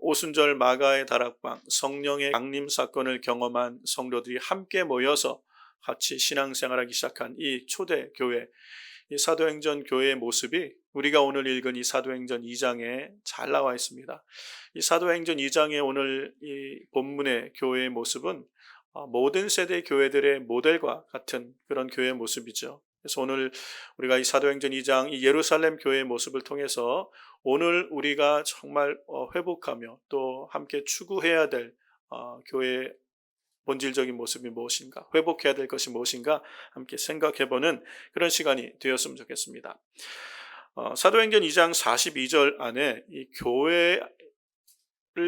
오순절 마가의 다락방, 성령의 강림 사건을 경험한 성도들이 함께 모여서 같이 신앙생활하기 시작한 이 초대 교회, 이 사도행전 교회의 모습이 우리가 오늘 읽은 이 사도행전 2장에 잘 나와 있습니다. 이 사도행전 2장의 오늘 이 본문의 교회의 모습은 모든 세대 교회들의 모델과 같은 그런 교회의 모습이죠. 그래서 오늘 우리가 이 사도행전 2장 이 예루살렘 교회의 모습을 통해서 오늘 우리가 정말 회복하며 또 함께 추구해야 될 교회의 본질적인 모습이 무엇인가, 회복해야 될 것이 무엇인가 함께 생각해보는 그런 시간이 되었으면 좋겠습니다. 사도행전 2장 42절 안에 이 교회를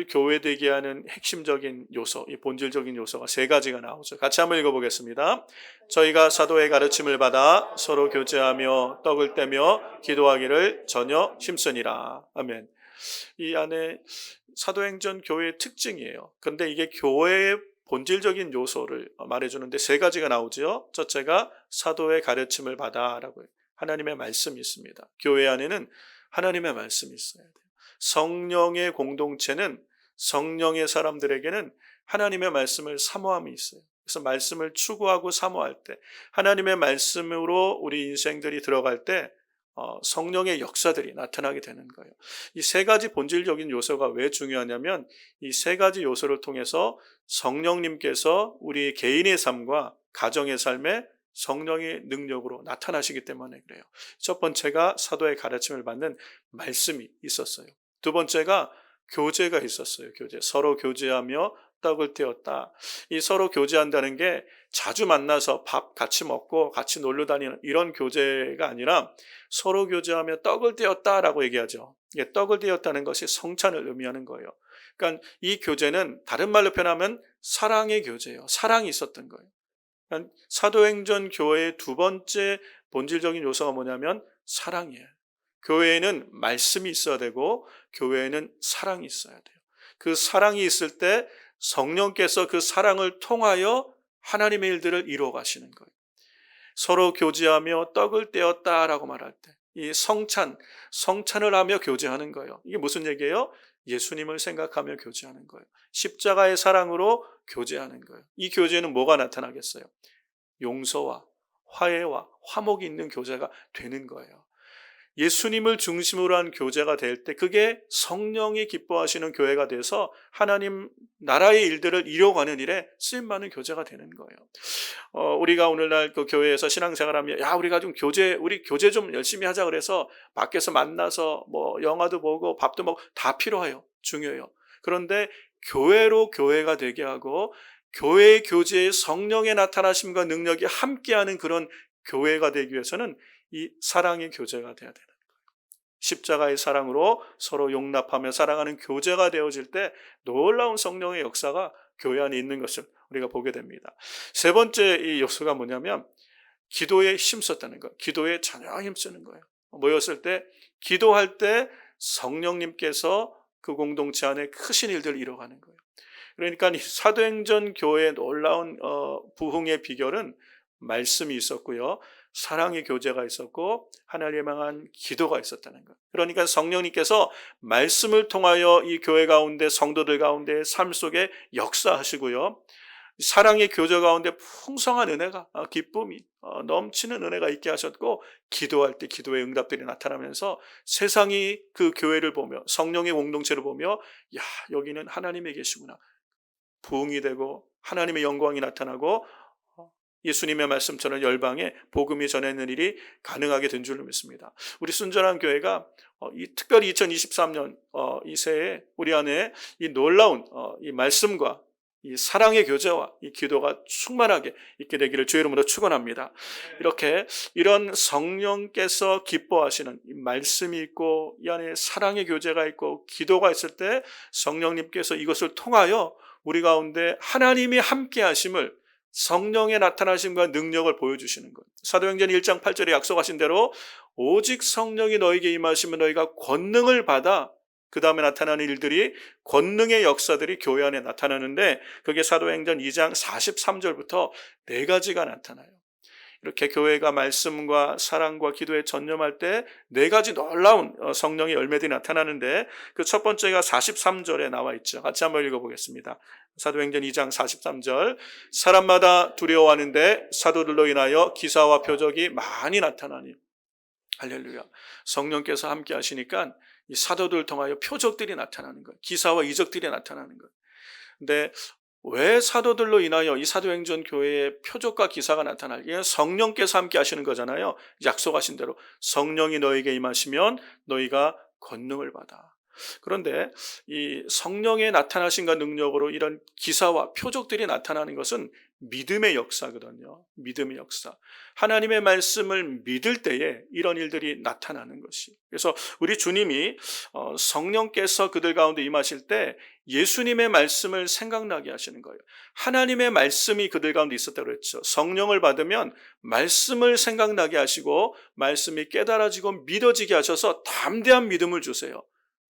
교회되게 하는 핵심적인 요소, 이 본질적인 요소가 세 가지가 나오죠. 같이 한번 읽어보겠습니다. 저희가 사도의 가르침을 받아 서로 교제하며 떡을 떼며 기도하기를 전혀 힘쓰니라. 아멘. 이 안에 사도행전 교회의 특징이에요. 그런데 이게 교회의 본질적인 요소를 말해주는데 세 가지가 나오죠. 첫째가 사도의 가르침을 받아라고 해요. 하나님의 말씀이 있습니다. 교회 안에는 하나님의 말씀이 있어야 돼요. 성령의 공동체는 성령의 사람들에게는 하나님의 말씀을 사모함이 있어요. 그래서 말씀을 추구하고 사모할 때, 하나님의 말씀으로 우리 인생들이 들어갈 때 성령의 역사들이 나타나게 되는 거예요. 이 세 가지 본질적인 요소가 왜 중요하냐면 이 세 가지 요소를 통해서 성령님께서 우리 개인의 삶과 가정의 삶에 성령의 능력으로 나타나시기 때문에 그래요. 첫 번째가 사도의 가르침을 받는 말씀이 있었어요. 두 번째가 교제가 있었어요. 교제. 서로 교제하며 떡을 떼었다. 이 서로 교제한다는 게 자주 만나서 밥 같이 먹고 같이 놀러 다니는 이런 교제가 아니라 서로 교제하며 떡을 떼었다라고 얘기하죠. 이게 떡을 떼었다는 것이 성찬을 의미하는 거예요. 그러니까 이 교제는 다른 말로 표현하면 사랑의 교제예요. 사랑이 있었던 거예요. 그러니까 사도행전 교회의 두 번째 본질적인 요소가 뭐냐면 사랑이에요. 교회에는 말씀이 있어야 되고 교회에는 사랑이 있어야 돼요. 그 사랑이 있을 때 성령께서 그 사랑을 통하여 하나님의 일들을 이루어 가시는 거예요. 서로 교제하며 떡을 떼었다라고 말할 때 이 성찬을 하며 교제하는 거예요. 이게 무슨 얘기예요? 예수님을 생각하며 교제하는 거예요. 십자가의 사랑으로 교제하는 거예요. 이 교제는 뭐가 나타나겠어요? 용서와 화해와 화목이 있는 교제가 되는 거예요. 예수님을 중심으로 한 교제가 될 때 그게 성령이 기뻐하시는 교회가 돼서 하나님 나라의 일들을 이뤄가는 일에 쓰임받는 교제가 되는 거예요. 우리가 오늘날 그 교회에서 신앙생활하면 우리가 좀 우리 교제 좀 열심히 하자 그래서 밖에서 만나서 뭐 영화도 보고 밥도 먹고 다 필요해요. 중요해요. 그런데 교회로 교회가 되게 하고 교회의 교제에 성령의 나타나심과 능력이 함께하는 그런 교회가 되기 위해서는 이 사랑의 교제가 돼야 되는 거예요. 십자가의 사랑으로 서로 용납하며 사랑하는 교제가 되어질 때 놀라운 성령의 역사가 교회 안에 있는 것을 우리가 보게 됩니다. 세 번째 이 요소가 뭐냐면 기도에 힘썼다는 거예요. 기도에 전혀 힘쓰는 거예요. 모였을 때 기도할 때 성령님께서 그 공동체 안에 크신 일들을 이뤄가는 거예요. 그러니까 이 사도행전 교회의 놀라운 부흥의 비결은 말씀이 있었고요. 사랑의 교제가 있었고 하나님을 향한 기도가 있었다는 것. 그러니까 성령님께서 말씀을 통하여 이 교회 가운데 성도들 가운데 삶 속에 역사하시고요. 사랑의 교제 가운데 풍성한 은혜가 기쁨이 넘치는 은혜가 있게 하셨고 기도할 때 기도의 응답들이 나타나면서 세상이 그 교회를 보며 성령의 공동체를 보며 여기는 하나님이 계시구나. 부흥이 되고 하나님의 영광이 나타나고 예수님의 말씀처럼 열방에 복음이 전하는 일이 가능하게 된 줄로 믿습니다. 우리 순전한 교회가 특별히 2023년 이 새해 우리 안에 이 놀라운 이 말씀과 이 사랑의 교제와 이 기도가 충만하게 있게 되기를 주의 이름으로 축원합니다. 이렇게 이런 성령께서 기뻐하시는 이 말씀이 있고 이 안에 사랑의 교제가 있고 기도가 있을 때 성령님께서 이것을 통하여 우리 가운데 하나님이 함께 하심을 성령의 나타나심과 능력을 보여주시는 것. 사도행전 1장 8절에 약속하신 대로 오직 성령이 너에게 임하시면 너희가 권능을 받아 그 다음에 나타나는 일들이 권능의 역사들이 교회 안에 나타나는데 그게 사도행전 2장 43절부터 네 가지가 나타나요. 이렇게 교회가 말씀과 사랑과 기도에 전념할 때 네 가지 놀라운 성령의 열매들이 나타나는데, 그 첫 번째가 43절에 나와 있죠. 같이 한번 읽어보겠습니다. 사도행전 2장 43절. 사람마다 두려워하는데 사도들로 인하여 기사와 표적이 많이 나타나니. 할렐루야. 성령께서 함께 하시니까 이 사도들을 통하여 표적들이 나타나는 거예요. 기사와 이적들이 나타나는 거예요. 근데 왜 사도들로 인하여 이 사도행전 교회에 표적과 기사가 나타날? 이건 성령께서 함께 하시는 거잖아요. 약속하신 대로 성령이 너에게 임하시면 너희가 권능을 받아. 그런데 이 성령의 나타나심과 능력으로 이런 기사와 표적들이 나타나는 것은 믿음의 역사거든요. 믿음의 역사. 하나님의 말씀을 믿을 때에 이런 일들이 나타나는 것이. 그래서 우리 주님이 성령께서 그들 가운데 임하실 때 예수님의 말씀을 생각나게 하시는 거예요. 하나님의 말씀이 그들 가운데 있었다고 그랬죠. 성령을 받으면 말씀을 생각나게 하시고 말씀이 깨달아지고 믿어지게 하셔서 담대한 믿음을 주세요.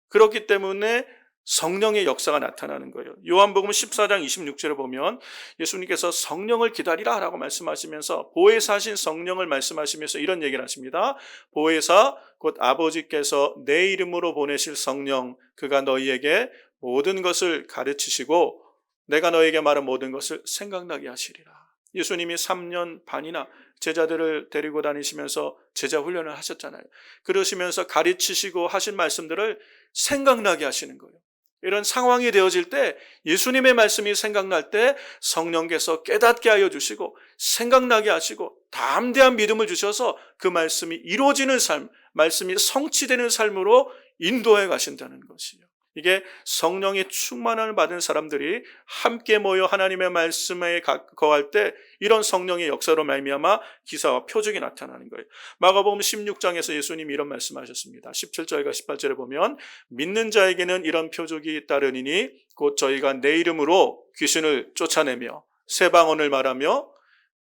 그렇기 때문에 성령의 역사가 나타나는 거예요. 요한복음 14장 26절에 보면 예수님께서 성령을 기다리라 라고 말씀하시면서 보혜사 하신 성령을 말씀하시면서 이런 얘기를 하십니다. 보혜사 곧 아버지께서 내 이름으로 보내실 성령, 그가 너희에게 모든 것을 가르치시고 내가 너에게 말한 모든 것을 생각나게 하시리라. 예수님이 3년 반이나 제자들을 데리고 다니시면서 제자 훈련을 하셨잖아요. 그러시면서 가르치시고 하신 말씀들을 생각나게 하시는 거예요. 이런 상황이 되어질 때 예수님의 말씀이 생각날 때 성령께서 깨닫게 하여 주시고 생각나게 하시고 담대한 믿음을 주셔서 그 말씀이 이루어지는 삶, 말씀이 성취되는 삶으로 인도해 가신다는 것이에요. 이게 성령의 충만함을 받은 사람들이 함께 모여 하나님의 말씀에 거할 때 이런 성령의 역사로 말미암아 기사와 표적이 나타나는 거예요. 마가복음 16장에서 예수님이 이런 말씀하셨습니다. 17절과 18절에 보면 믿는 자에게는 이런 표적이 따르니니 곧 저희가 내 이름으로 귀신을 쫓아내며 새 방언을 말하며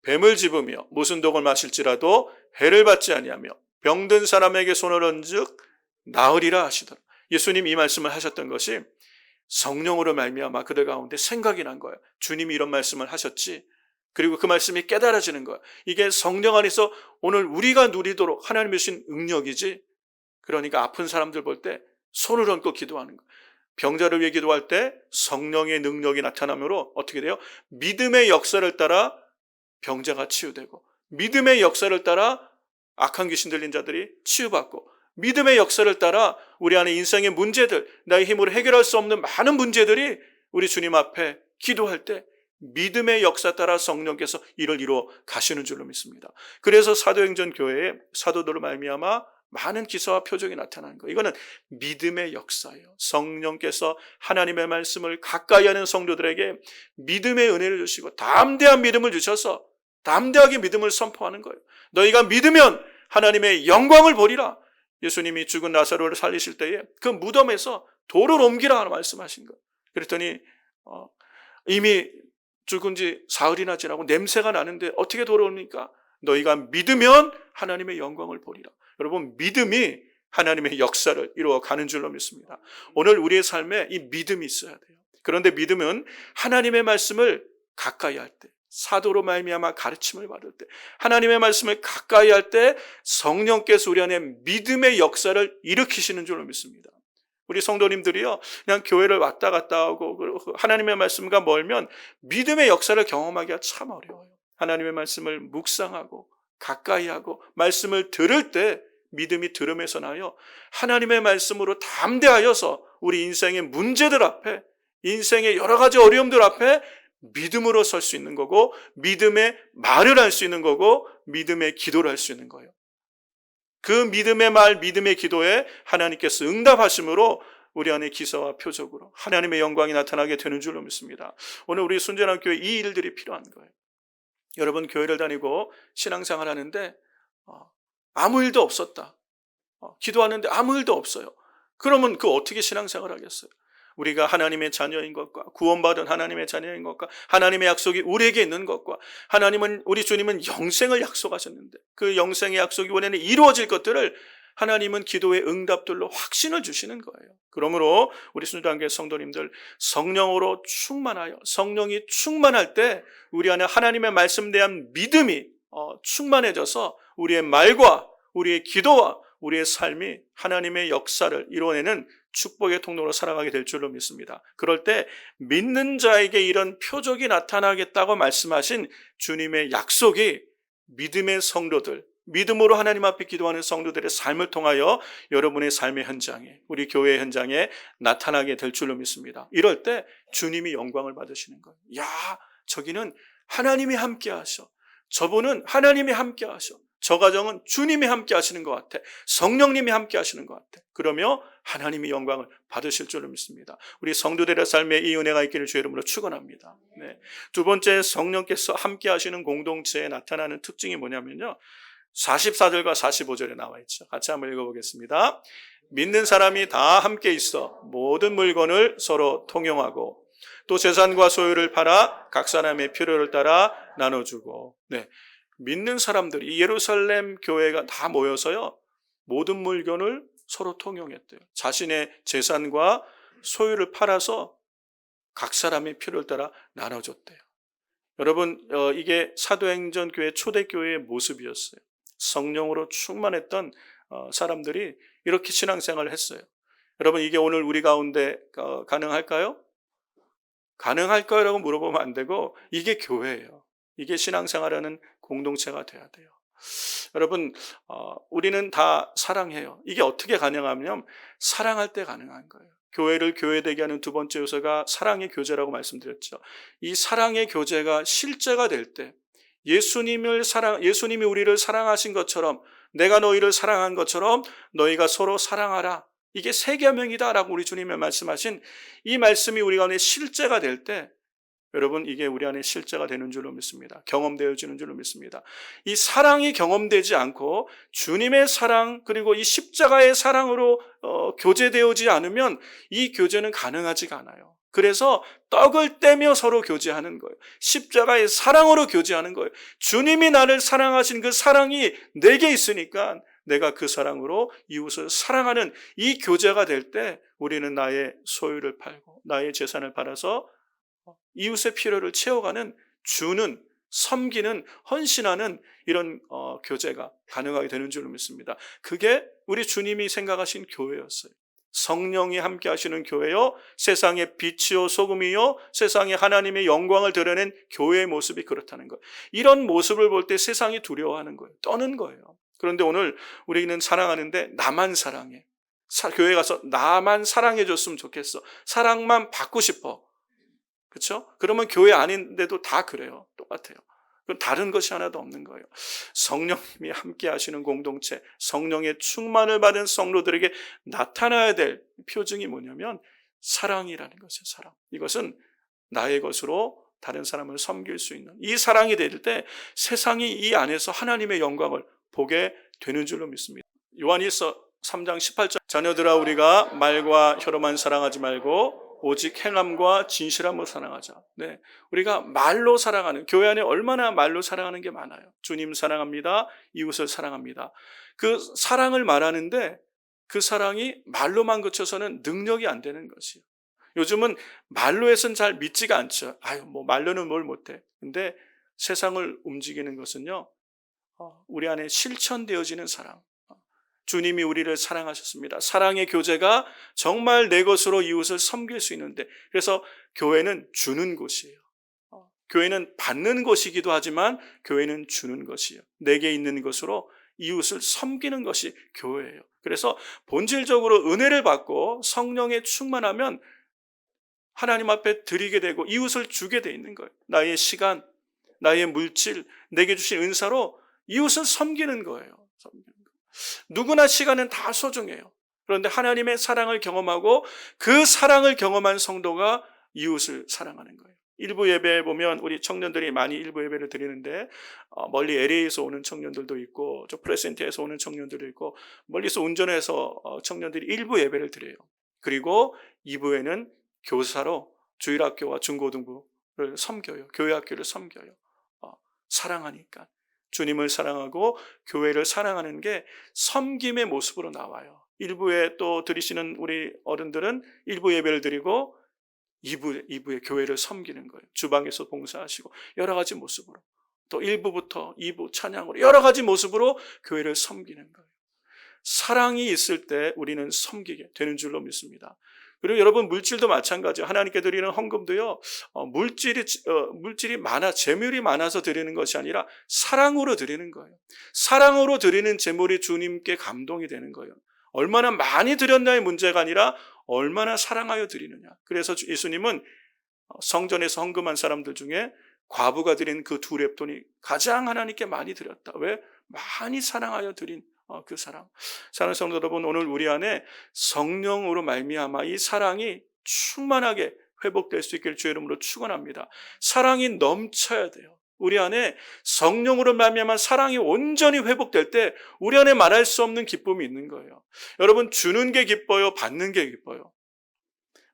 뱀을 집으며 무슨 독을 마실지라도 해를 받지 아니하며 병든 사람에게 손을 얹즉 나으리라 하시더라. 예수님 이 말씀을 하셨던 것이 성령으로 말미암아 그들 가운데 생각이 난 거예요. 주님이 이런 말씀을 하셨지. 그리고 그 말씀이 깨달아지는 거예요. 이게 성령 안에서 오늘 우리가 누리도록 하나님이 주신 능력이지. 그러니까 아픈 사람들 볼 때 손을 얹고 기도하는 거예요. 병자를 위해 기도할 때 성령의 능력이 나타나므로 어떻게 돼요? 믿음의 역사를 따라 병자가 치유되고 믿음의 역사를 따라 악한 귀신 들린 자들이 치유받고 믿음의 역사를 따라 우리 안에 인생의 문제들, 나의 힘으로 해결할 수 없는 많은 문제들이 우리 주님 앞에 기도할 때 믿음의 역사 따라 성령께서 이를 이루어 가시는 줄로 믿습니다. 그래서 사도행전 교회에 사도들로 말미암아 많은 기사와 표적이 나타나는 거예요. 이거는 믿음의 역사예요. 성령께서 하나님의 말씀을 가까이 하는 성도들에게 믿음의 은혜를 주시고 담대한 믿음을 주셔서 담대하게 믿음을 선포하는 거예요. 너희가 믿으면 하나님의 영광을 보리라. 예수님이 죽은 나사로를 살리실 때에 그 무덤에서 돌을 옮기라 말씀하신 거예요. 그랬더니 이미 죽은 지 사흘이나 지나고 냄새가 나는데 어떻게 돌을 옮깁니까? 너희가 믿으면 하나님의 영광을 보리라. 여러분, 믿음이 하나님의 역사를 이루어가는 줄로 믿습니다. 오늘 우리의 삶에 이 믿음이 있어야 돼요. 그런데 믿음은 하나님의 말씀을 가까이 할 때, 사도로 말미암아 가르침을 받을 때, 하나님의 말씀을 가까이 할 때 성령께서 우리 안에 믿음의 역사를 일으키시는 줄로 믿습니다. 우리 성도님들이요, 그냥 교회를 왔다 갔다 하고 하나님의 말씀과 멀면 믿음의 역사를 경험하기가 참 어려워요. 하나님의 말씀을 묵상하고 가까이 하고 말씀을 들을 때 믿음이 들음에서 나요, 하나님의 말씀으로 담대하여서 우리 인생의 문제들 앞에, 인생의 여러 가지 어려움들 앞에 믿음으로 설 수 있는 거고, 믿음의 말을 할 수 있는 거고, 믿음의 기도를 할 수 있는 거예요. 그 믿음의 말, 믿음의 기도에 하나님께서 응답하심으로 우리 안에 기사와 표적으로 하나님의 영광이 나타나게 되는 줄로 믿습니다. 오늘 우리 순전한 교회 이 일들이 필요한 거예요. 여러분, 교회를 다니고 신앙생활 하는데 아무 일도 없었다. 기도하는데 아무 일도 없어요. 그러면 그 어떻게 신앙생활 하겠어요? 우리가 하나님의 자녀인 것과 구원받은 하나님의 자녀인 것과 하나님의 약속이 우리에게 있는 것과 하나님은, 우리 주님은 영생을 약속하셨는데 그 영생의 약속이 원래는 이루어질 것들을 하나님은 기도의 응답들로 확신을 주시는 거예요. 그러므로 우리 순전한 성도님들, 성령으로 충만하여 성령이 충만할 때 우리 안에 하나님의 말씀에 대한 믿음이 충만해져서 우리의 말과 우리의 기도와 우리의 삶이 하나님의 역사를 이뤄내는 축복의 통로로 살아가게 될 줄로 믿습니다. 그럴 때 믿는 자에게 이런 표적이 나타나겠다고 말씀하신 주님의 약속이 믿음의 성도들, 믿음으로 하나님 앞에 기도하는 성도들의 삶을 통하여 여러분의 삶의 현장에, 우리 교회의 현장에 나타나게 될 줄로 믿습니다. 이럴 때 주님이 영광을 받으시는 거예요. 야, 저기는 하나님이 함께 하셔. 저분은 하나님이 함께 하셔. 저 가정은 주님이 함께 하시는 것 같아. 성령님이 함께 하시는 것 같아. 그러며 하나님이 영광을 받으실 줄로 믿습니다. 우리 성도들의 삶에 이 은혜가 있기를 주의 이름으로 축원합니다. 네. 두 번째, 성령께서 함께 하시는 공동체에 나타나는 특징이 뭐냐면요, 44절과 45절에 나와 있죠. 같이 한번 읽어보겠습니다. 믿는 사람이 다 함께 있어 모든 물건을 서로 통용하고 또 재산과 소유를 팔아 각 사람의 필요를 따라 나눠주고. 네. 믿는 사람들이, 이 예루살렘 교회가 다 모여서요, 모든 물건을 서로 통용했대요. 자신의 재산과 소유를 팔아서 각 사람의 필요를 따라 나눠줬대요. 여러분, 이게 사도행전 교회 초대교회의 모습이었어요. 성령으로 충만했던 사람들이 이렇게 신앙생활을 했어요. 여러분, 이게 오늘 우리 가운데 가능할까요? 가능할까요? 라고 물어보면 안 되고, 이게 교회예요. 이게 신앙생활하는 공동체가 돼야 돼요. 여러분, 우리는 다 사랑해요. 이게 어떻게 가능하냐면 사랑할 때 가능한 거예요. 교회를 교회되게 하는 두 번째 요소가 사랑의 교제라고 말씀드렸죠. 이 사랑의 교제가 실제가 될 때 예수님이 우리를 사랑하신 것처럼, 내가 너희를 사랑한 것처럼 너희가 서로 사랑하라. 이게 새 계명이다라고 우리 주님이 말씀하신 이 말씀이 우리 가운데 실제가 될 때, 여러분, 이게 우리 안에 실제가 되는 줄로 믿습니다. 경험되어지는 줄로 믿습니다. 이 사랑이 경험되지 않고 주님의 사랑, 그리고 이 십자가의 사랑으로 교제되어지지 않으면 이 교제는 가능하지가 않아요. 그래서 떡을 떼며 서로 교제하는 거예요. 십자가의 사랑으로 교제하는 거예요. 주님이 나를 사랑하신 그 사랑이 내게 있으니까 내가 그 사랑으로 이웃을 사랑하는 이 교제가 될 때 우리는 나의 소유를 팔고 나의 재산을 팔아서 이웃의 필요를 채워가는, 주는, 섬기는, 헌신하는 이런 교제가 가능하게 되는 줄로 믿습니다. 그게 우리 주님이 생각하신 교회였어요. 성령이 함께 하시는 교회요, 세상의 빛이요 소금이요, 세상에 하나님의 영광을 드러낸 교회의 모습이 그렇다는 거예요. 이런 모습을 볼 때 세상이 두려워하는 거예요. 떠는 거예요. 그런데 오늘 우리는 사랑하는데 나만 사랑해. 교회 가서 나만 사랑해 줬으면 좋겠어. 사랑만 받고 싶어. 그렇죠? 그러면 교회 아닌데도 다 그래요. 똑같아요. 그건 다른 것이 하나도 없는 거예요. 성령님이 함께 하시는 공동체, 성령의 충만을 받은 성도들에게 나타나야 될 표징이 뭐냐면 사랑이라는 것이에요. 사랑. 이것은 나의 것으로 다른 사람을 섬길 수 있는 이 사랑이 될 때 세상이 이 안에서 하나님의 영광을 보게 되는 줄로 믿습니다. 요한일서 3장 18절, 자녀들아 우리가 말과 혀로만 사랑하지 말고 오직 행함과 진실함으로 사랑하자. 네, 우리가 말로 사랑하는, 교회 안에 얼마나 말로 사랑하는 게 많아요. 주님 사랑합니다. 이웃을 사랑합니다. 그 사랑을 말하는데 그 사랑이 말로만 그쳐서는 능력이 안 되는 것이에요. 요즘은 말로 해서는 잘 믿지가 않죠. 뭐 말로는 뭘 못해. 근데 세상을 움직이는 것은요, 우리 안에 실천되어지는 사랑. 주님이 우리를 사랑하셨습니다. 사랑의 교제가 정말 내 것으로 이웃을 섬길 수 있는데, 그래서 교회는 주는 곳이에요. 교회는 받는 곳이기도 하지만 교회는 주는 것이에요. 내게 있는 것으로 이웃을 섬기는 것이 교회예요. 그래서 본질적으로 은혜를 받고 성령에 충만하면 하나님 앞에 드리게 되고 이웃을 주게 돼 있는 거예요. 나의 시간, 나의 물질, 내게 주신 은사로 이웃을 섬기는 거예요. 누구나 시간은 다 소중해요. 그런데 하나님의 사랑을 경험하고 그 사랑을 경험한 성도가 이웃을 사랑하는 거예요. 일부 예배에 보면 우리 청년들이 많이 일부 예배를 드리는데 멀리 LA에서 오는 청년들도 있고 저 프레센트에서 오는 청년들도 있고 멀리서 운전해서 청년들이 일부 예배를 드려요. 그리고 2부에는 교사로 주일학교와 중고등부를 섬겨요. 교회학교를 섬겨요. 사랑하니까. 주님을 사랑하고 교회를 사랑하는 게 섬김의 모습으로 나와요. 일부에 또 드리시는 우리 어른들은 일부 예배를 드리고 2부에 교회를 섬기는 거예요. 주방에서 봉사하시고 여러 가지 모습으로. 또 1부부터 2부 찬양으로 여러 가지 모습으로 교회를 섬기는 거예요. 사랑이 있을 때 우리는 섬기게 되는 줄로 믿습니다. 그리고 여러분, 물질도 마찬가지예요. 하나님께 드리는 헌금도요, 물질이 많아, 재물이 많아서 드리는 것이 아니라 사랑으로 드리는 거예요. 사랑으로 드리는 재물이 주님께 감동이 되는 거예요. 얼마나 많이 드렸냐의 문제가 아니라 얼마나 사랑하여 드리느냐. 그래서 예수님은 성전에서 헌금한 사람들 중에 과부가 드린 그 2렙돈이 가장 하나님께 많이 드렸다. 왜? 많이 사랑하여 드린 그 사랑. 사랑하는 성도 여러분, 오늘 우리 안에 성령으로 말미암아 이 사랑이 충만하게 회복될 수 있기를 주의 이름으로 축원합니다. 사랑이 넘쳐야 돼요. 우리 안에 성령으로 말미암아 사랑이 온전히 회복될 때 우리 안에 말할 수 없는 기쁨이 있는 거예요. 여러분, 주는 게 기뻐요? 받는 게 기뻐요?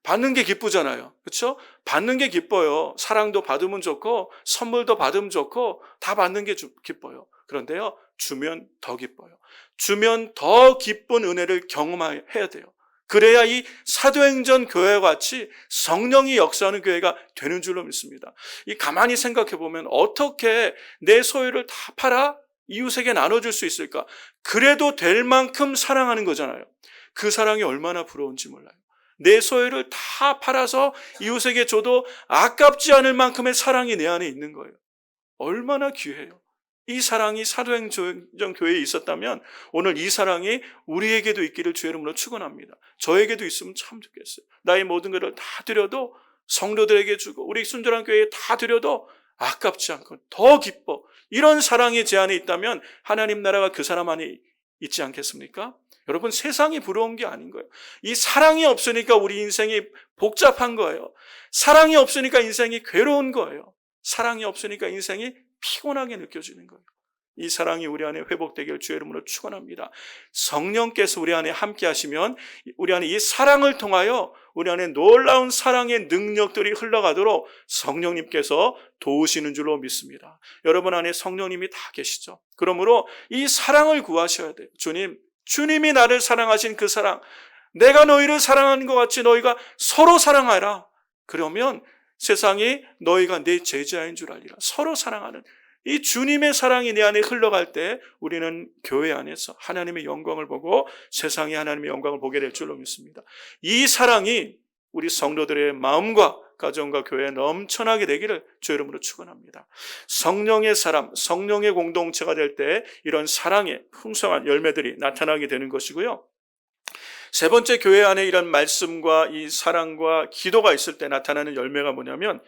받는 게 기쁘잖아요. 그렇죠? 받는 게 기뻐요. 사랑도 받으면 좋고 선물도 받으면 좋고 다 받는 게 기뻐요. 그런데요, 주면 더 기뻐요. 주면 더 기쁜 은혜를 경험해야 돼요. 그래야 이 사도행전 교회와 같이 성령이 역사하는 교회가 되는 줄로 믿습니다. 이 가만히 생각해 보면 어떻게 내 소유를 다 팔아 이웃에게 나눠줄 수 있을까? 그래도 될 만큼 사랑하는 거잖아요. 그 사랑이 얼마나 부러운지 몰라요. 내 소유를 다 팔아서 이웃에게 줘도 아깝지 않을 만큼의 사랑이 내 안에 있는 거예요. 얼마나 귀해요. 이 사랑이 사도행전 교회에 있었다면 오늘 이 사랑이 우리에게도 있기를 주의 이름으로 축원합니다. 저에게도 있으면 참 좋겠어요. 나의 모든 것을 다 드려도 성도들에게 주고 우리 순전한 교회에 다 드려도 아깝지 않고 더 기뻐. 이런 사랑이 제 안에 있다면 하나님 나라가 그 사람 안에 있지 않겠습니까? 여러분, 세상이 부러운 게 아닌 거예요. 이 사랑이 없으니까 우리 인생이 복잡한 거예요. 사랑이 없으니까 인생이 괴로운 거예요. 사랑이 없으니까 인생이 피곤하게 느껴지는 거예요. 이 사랑이 우리 안에 회복되길 주의 이름으로 축원합니다. 성령께서 우리 안에 함께 하시면 우리 안에 이 사랑을 통하여 우리 안에 놀라운 사랑의 능력들이 흘러가도록 성령님께서 도우시는 줄로 믿습니다. 여러분 안에 성령님이 다 계시죠. 그러므로 이 사랑을 구하셔야 돼요. 주님이 나를 사랑하신 그 사랑, 내가 너희를 사랑하는 것 같이 너희가 서로 사랑하라. 그러면 세상이 너희가 내 제자인 줄 알리라. 서로 사랑하는 이 주님의 사랑이 내 안에 흘러갈 때 우리는 교회 안에서 하나님의 영광을 보고 세상이 하나님의 영광을 보게 될 줄로 믿습니다. 이 사랑이 우리 성도들의 마음과 가정과 교회에 넘쳐나게 되기를 주의 이름으로 축원합니다. 성령의 사람, 성령의 공동체가 될 때 이런 사랑의 풍성한 열매들이 나타나게 되는 것이고요. 세 번째, 교회 안에 이런 말씀과 이 사랑과 기도가 있을 때 나타나는 열매가 뭐냐면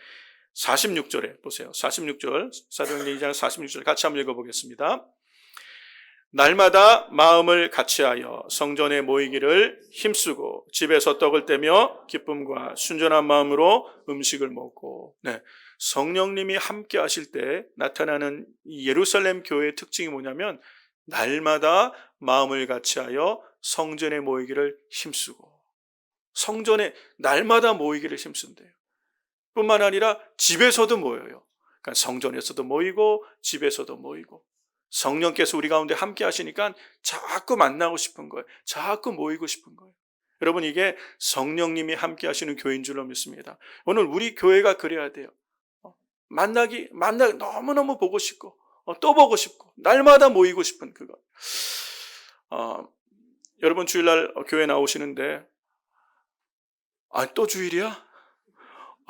46절에 보세요. 46절, 사도행전 2장 46절 같이 한번 읽어보겠습니다. 날마다 마음을 같이하여 성전에 모이기를 힘쓰고 집에서 떡을 떼며 기쁨과 순전한 마음으로 음식을 먹고. 성령님이 함께 하실 때 나타나는 이 예루살렘 교회의 특징이 뭐냐면 날마다 마음을 같이하여 성전에 모이기를 힘쓰고. 성전에 날마다 모이기를 힘쓴대요. 뿐만 아니라 집에서도 모여요. 그러니까 성전에서도 모이고 집에서도 모이고. 성령께서 우리 가운데 함께 하시니까 자꾸 만나고 싶은 거예요. 자꾸 모이고 싶은 거예요. 여러분, 이게 성령님이 함께 하시는 교회인 줄로 믿습니다. 오늘 우리 교회가 그래야 돼요. 만나기 너무너무 보고 싶고 또 보고 싶고 날마다 모이고 싶은 그거. 여러분, 주일날 교회 나오시는데 또 주일이야?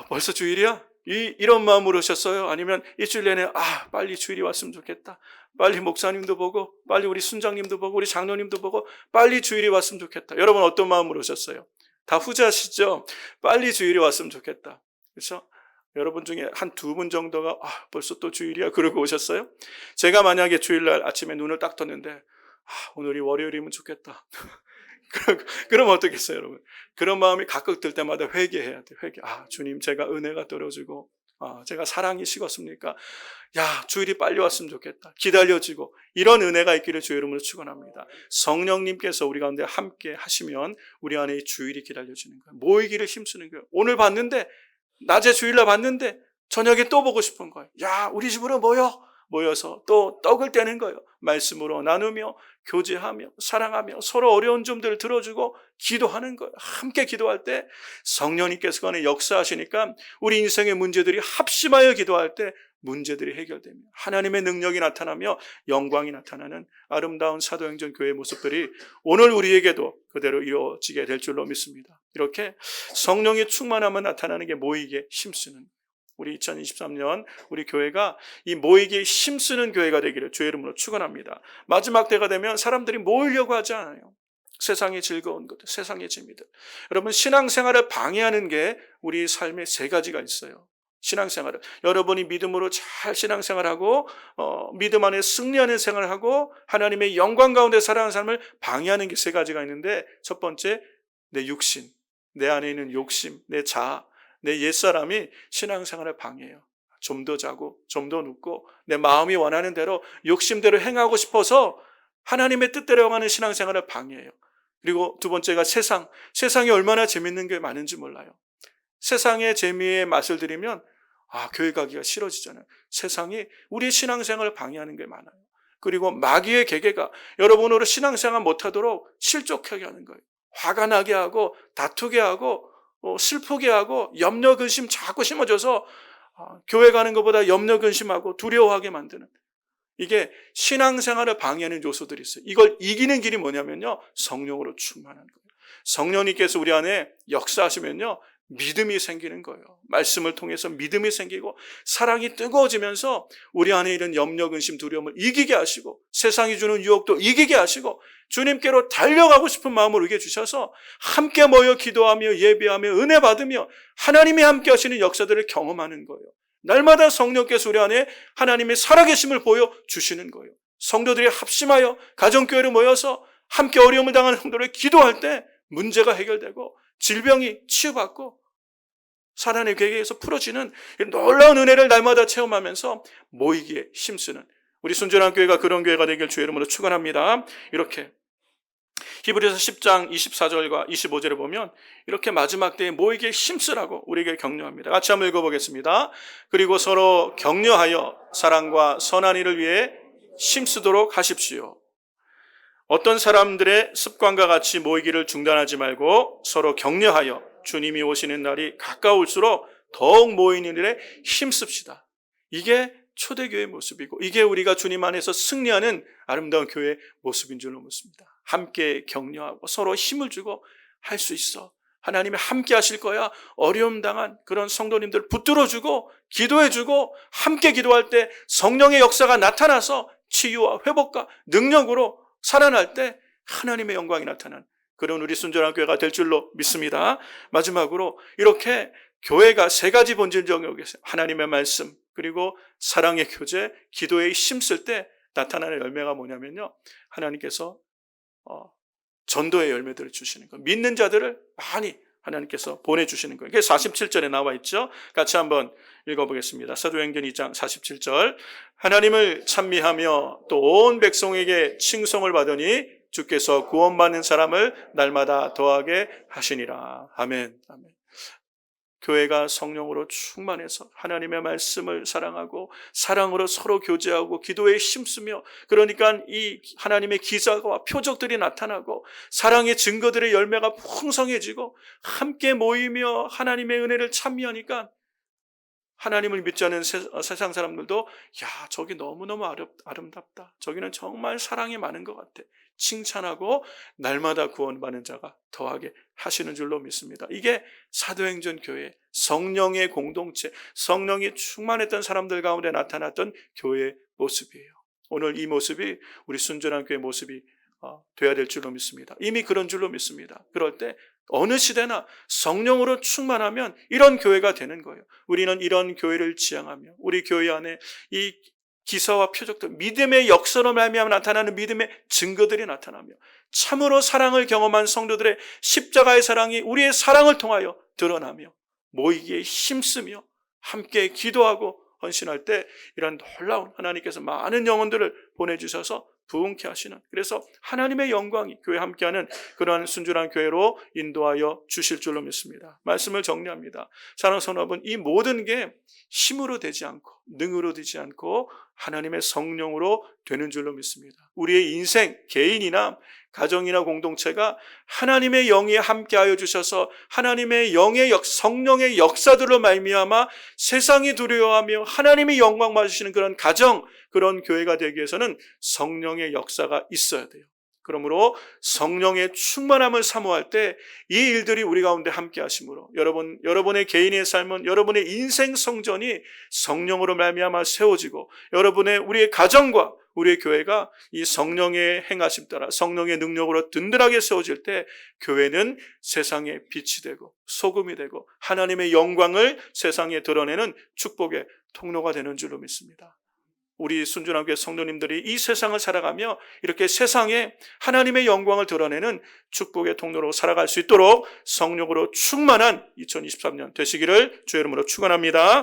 벌써 주일이야? 이런 마음으로 오셨어요? 아니면 일주일 내내 빨리 주일이 왔으면 좋겠다. 빨리 목사님도 보고 빨리 우리 순장님도 보고 우리 장로님도 보고 빨리 주일이 왔으면 좋겠다. 여러분, 어떤 마음으로 오셨어요? 다 후자시죠? 빨리 주일이 왔으면 좋겠다. 그렇죠? 여러분 중에 한 2분 정도가 벌써 또 주일이야 그러고 오셨어요? 제가 만약에 주일날 아침에 눈을 딱 떴는데 오늘이 월요일이면 좋겠다. 그럼 어떻겠어요, 여러분? 그런 마음이 가끔 들 때마다 회개해야 돼. 주님, 제가 은혜가 떨어지고 제가 사랑이 식었습니까? 주일이 빨리 왔으면 좋겠다. 기다려지고 이런 은혜가 있기를 주의 이름으로 축원합니다. 성령님께서 우리 가운데 함께 하시면 우리 안에 이 주일이 기다려지는 거예요. 모이기를 힘쓰는 거예요. 오늘 봤는데, 낮에 주일날 봤는데 저녁에 또 보고 싶은 거예요. 우리 집으로 모여서 또 떡을 떼는 거예요. 말씀으로 나누며 교제하며 사랑하며 서로 어려운 점들을 들어주고 기도하는 거예요. 함께 기도할 때 성령님께서 그 안에 역사하시니까 우리 인생의 문제들이 합심하여 기도할 때 문제들이 해결되며 하나님의 능력이 나타나며 영광이 나타나는 아름다운 사도행전 교회의 모습들이 오늘 우리에게도 그대로 이루어지게 될 줄로 믿습니다. 이렇게 성령의 충만함을 나타나는 게 모이기에 힘쓰는, 우리 2023년 우리 교회가 이 모이기에 힘쓰는 교회가 되기를 주의 이름으로 축원합니다. 마지막 때가 되면 사람들이 모이려고 하지 않아요. 세상의 즐거운 것들, 세상의 재미들. 여러분, 신앙생활을 방해하는 게 우리 삶에 세 가지가 있어요. 신앙생활을, 여러분이 믿음으로 잘 신앙생활하고 믿음 안에 승리하는 생활을 하고 하나님의 영광 가운데 살아가는 삶을 방해하는 게 세 가지가 있는데, 첫 번째, 내 육신, 내 안에 있는 욕심, 내 자아, 내 옛사람이 신앙생활을 방해해요. 좀 더 자고 좀 더 눕고 내 마음이 원하는 대로 욕심대로 행하고 싶어서 하나님의 뜻대로 하는 신앙생활을 방해해요. 그리고 두 번째가 세상이 얼마나 재밌는 게 많은지 몰라요. 세상의 재미의 맛을 들이면 교회 가기가 싫어지잖아요. 세상이 우리 신앙생활을 방해하는 게 많아요. 그리고 마귀의 계계가 여러분으로 신앙생활 못하도록 실족하게 하는 거예요. 화가 나게 하고 다투게 하고 슬프게 하고 염려 근심 자꾸 심어줘서 교회 가는 것보다 염려 근심하고 두려워하게 만드는, 이게 신앙생활을 방해하는 요소들이 있어요. 이걸 이기는 길이 뭐냐면요, 성령으로 충만한 거예요. 성령님께서 우리 안에 역사하시면요, 믿음이 생기는 거예요. 말씀을 통해서 믿음이 생기고 사랑이 뜨거워지면서 우리 안에 있는 염려, 근심, 두려움을 이기게 하시고 세상이 주는 유혹도 이기게 하시고 주님께로 달려가고 싶은 마음을 이겨 주셔서 함께 모여 기도하며 예배하며 은혜 받으며 하나님이 함께 하시는 역사들을 경험하는 거예요. 날마다 성령께서 우리 안에 하나님의 살아계심을 보여주시는 거예요. 성도들이 합심하여 가정교회로 모여서 함께 어려움을 당하는 성도를 기도할 때 문제가 해결되고 질병이 치유받고 사단의 계획에서 풀어지는 놀라운 은혜를 날마다 체험하면서 모이기에 힘쓰는 우리 순전한 교회가 그런 교회가 되길 주의 이름으로 축원합니다. 이렇게 히브리서 10장 24절과 25절을 보면 이렇게 마지막 때에 모이기에 힘쓰라고 우리에게 격려합니다. 같이 한번 읽어보겠습니다. 그리고 서로 격려하여 사랑과 선한 일을 위해 힘쓰도록 하십시오. 어떤 사람들의 습관과 같이 모이기를 중단하지 말고 서로 격려하여 주님이 오시는 날이 가까울수록 더욱 모이는 일에 힘씁시다. 이게 초대교회의 모습이고 이게 우리가 주님 안에서 승리하는 아름다운 교회의 모습인 줄로 믿습니다. 함께 격려하고 서로 힘을 주고 할 수 있어. 하나님이 함께 하실 거야. 어려움 당한 그런 성도님들 붙들어주고 기도해주고 함께 기도할 때 성령의 역사가 나타나서 치유와 회복과 능력으로 살아날 때 하나님의 영광이 나타난 그런 우리 순전한 교회가 될 줄로 믿습니다. 마지막으로 이렇게 교회가 세 가지 본질적인 게 있어요. 하나님의 말씀, 그리고 사랑의 교제, 기도에 힘쓸 때 나타나는 열매가 뭐냐면요, 하나님께서 전도의 열매들을 주시는 거예요. 믿는 자들을 많이 하나님께서 보내주시는 거예요. 그게 47절에 나와 있죠. 같이 한번 읽어보겠습니다. 사도행전 2장 47절. 하나님을 찬미하며 또 온 백성에게 칭송을 받으니 주께서 구원받는 사람을 날마다 더하게 하시니라. 아멘. 아멘. 교회가 성령으로 충만해서 하나님의 말씀을 사랑하고 사랑으로 서로 교제하고 기도에 힘쓰며, 그러니까 이 하나님의 기사와 표적들이 나타나고 사랑의 증거들의 열매가 풍성해지고 함께 모이며 하나님의 은혜를 찬미하니까 하나님을 믿지 않는 세상 사람들도 저기 너무너무 아름답다. 저기는 정말 사랑이 많은 것 같아. 칭찬하고 날마다 구원받는 자가 더하게 하시는 줄로 믿습니다. 이게 사도행전 교회, 성령의 공동체, 성령이 충만했던 사람들 가운데 나타났던 교회의 모습이에요. 오늘 이 모습이 우리 순전한 교회의 모습이 되어야 될 줄로 믿습니다. 이미 그런 줄로 믿습니다. 그럴 때 어느 시대나 성령으로 충만하면 이런 교회가 되는 거예요. 우리는 이런 교회를 지향하며 우리 교회 안에 이 기사와 표적들, 믿음의 역사로 말미암아 나타나는 믿음의 증거들이 나타나며 참으로 사랑을 경험한 성도들의 십자가의 사랑이 우리의 사랑을 통하여 드러나며 모이기에 힘쓰며 함께 기도하고 헌신할 때 이런 놀라운 하나님께서 많은 영혼들을 보내주셔서 부흥케 하시는, 그래서 하나님의 영광이 교회 함께하는 그러한 순전한 교회로 인도하여 주실 줄로 믿습니다. 말씀을 정리합니다. 사랑하는 성도 여러분, 이 모든 게 힘으로 되지 않고 능으로 되지 않고 하나님의 성령으로 되는 줄로 믿습니다. 우리의 인생, 개인이나 가정이나 공동체가 하나님의 영이 함께하여 주셔서 하나님의 영의 성령의 역사들로 말미암아 세상이 두려워하며 하나님의 영광 받으시는 그런 가정, 그런 교회가 되기 위해서는 성령의 역사가 있어야 돼요. 그러므로 성령의 충만함을 사모할 때 이 일들이 우리 가운데 함께 하심으로 여러분의 개인의 삶은 여러분의 인생 성전이 성령으로 말미암아 세워지고 우리의 가정과 우리의 교회가 이 성령의 행하심 따라 성령의 능력으로 든든하게 세워질 때 교회는 세상의 빛이 되고 소금이 되고 하나님의 영광을 세상에 드러내는 축복의 통로가 되는 줄로 믿습니다. 우리 순전한 교회 성도님들이 이 세상을 살아가며 이렇게 세상에 하나님의 영광을 드러내는 축복의 통로로 살아갈 수 있도록 성령으로 충만한 2023년 되시기를 주의 이름으로 축원합니다.